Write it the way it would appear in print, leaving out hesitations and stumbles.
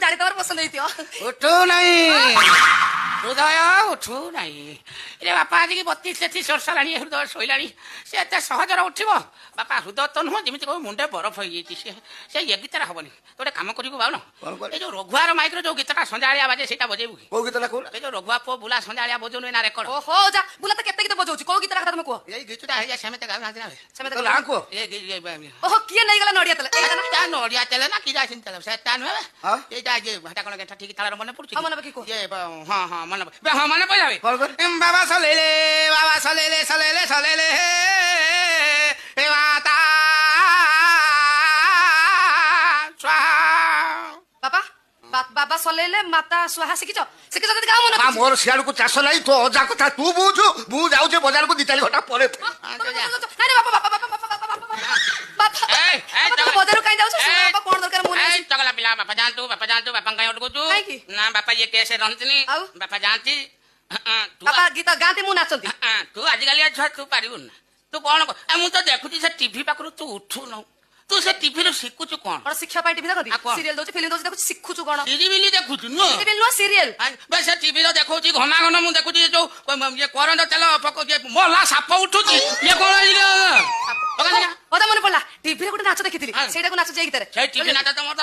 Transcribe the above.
ଜାଣି ତମର ପସନ୍ଦ ହେଇଥିବ। ଉଠୁ ନାହିଁ ହୃଦୟ ଉଠୁ ନାହିଁ। ରେ ବାପା ଆଜିକି 32-33 ବର୍ଷ ହେଲାଣି ହୃଦୟ ଶୋଇଲାଣି। ସେ ଏତେ ସହଜରେ ଉଠିବ? ବାପା ହୃଦୟ ତ ନୁହଁ, ଯେମିତି କହିବ ମୁଣ୍ଡେ ବରଫ ହେଇଯାଇଛି। ସେ ଏ ଗୀତଟା ହବନି। ତୁ ଗୋଟେ କାମ କରିବୁ ବାଉନ, ଏଇ ଯୋଉ ରଘୁଆର ମାଇକ୍ର ଯୋଉ ଗୀତଟା ସନ୍ଧ୍ୟାଳିଆ ବାଜେ ସେଇଟା ବଜେଇବୁ କି? କୋଉ ଗୀତଟା କହୁନ? ଏଇ ଯୋଉ ରଘୁଆ ପୁଅ ବୁଲା ସନ୍ଧ୍ୟାଳିଆ ବଜଉନି ନା ରେକର୍ଡ। ଓହୋ ଯା ବୁଲା ତ କେତେ ଗୀତ ବଜଉଛି, କୋଉ ଗୀତଟା କଥା ତମେ କୁହ। ଏଇ ଗୀତଟା ହେଇଯା ସେମିତି ଗାଉନାହାନ୍ତି ନା ସେମିତି ନାଁ କୁହ। ଓହୋ କିଏ ନେଇଗଲା ନଡିଆ ତେଲ? ଏଇଟା ନା? ନଡିଆ ତେଲ ନା କିରାସିନ ତେଲ ସେଟା ନୁହେଁ। ହଁ? ଏଇଟା ହେଟା କଣ ଗେଟା ଠିକ ତାଳରେ ମନେ ପଡୁଛି? ହଁ ମନେ ପକେଇ କୁହ। ହଁ ମନେ ହଁ ମନେ ପଡିଯାବେ। କଣ କର? ବାବା ସଲେଲେ ସଲେଲେ ସଲେଲେ ହେ ମାତା ବାବା ସଲେଇଲେ ମାତା ସୁହା ଶିଖିଛ ଯଦି ଗାଁ ମନେ ମୋର ସିଆଡକୁ ଚାଷ ନାହିଁ, ତୋ ଅଜା କଥା ତୁ ବୁଝୁ। ମୁଁ ଯାଉଛି ବଜାରକୁ 2-4 ଘଣ୍ଟା ପରେ। ବଜାରକୁ କାଇଁ ଯାଉଛ? କଣ ଦରକାର ମୁଁ ଚଗଲା ପିଲା ବାପା ଯାଆନ୍ତୁ ବାପା କାଇଁ ଅଟକୁଛୁ? ନା ବାପା ଇଏ କେସରେ ରହନ୍ତିନି, ବାପା ଯାଆନ୍ତି। ବାପା ଗୀତ ଗାଆନ୍ତି, ମୁଁ ନାଚନ୍ତି। ତୁ ଆଜିକାଲି ଛୁଆ ତୁ ପାରିବୁନି। ତୁ କଣ ମୁଁ ତ ଦେଖୁଛି ସେ ଟିଭି ପାଖରୁ ତୁ ଉଠୁନୁ। ତୁ ସେ ଟିଭିରୁ ଶିଖୁଛୁ କଣ? କଣ ଶିକ୍ଷା ପାଇଁ ଟିଭି ଦେଖନ୍ତି? ସିରିଏଲ ଦଉଛି, ଫିଲ୍ମ ଦଉଛି, ଦେଖୁଛି, ଶିଖୁଛୁ କଣ? ସିରିଏଲ ଦେଖୁଛୁ ନୁହଁ? ସିରିଏଲ ନୁହଁ ସିରିଏଲ। ସେ ଟିଭିରେ ଦେଖଉଛି ଘନା ଘନ, ମୁଁ ଦେଖୁଛି ଯୋଉ ଇଏ କରନ୍ତ ତେଲ ମଲା ସାପ ଉଠୁଛି। ଇଏ କଣ ମନେ ପଡିଲା, ଟିଭିରେ ଗୋଟେ ନାଚ ଦେଖିଥିଲି, ସେଇଟାକୁ ନାଚ ଯାଇ ଗୀତରେ। ସେଇ ଟିଭି ନାଚ ତମର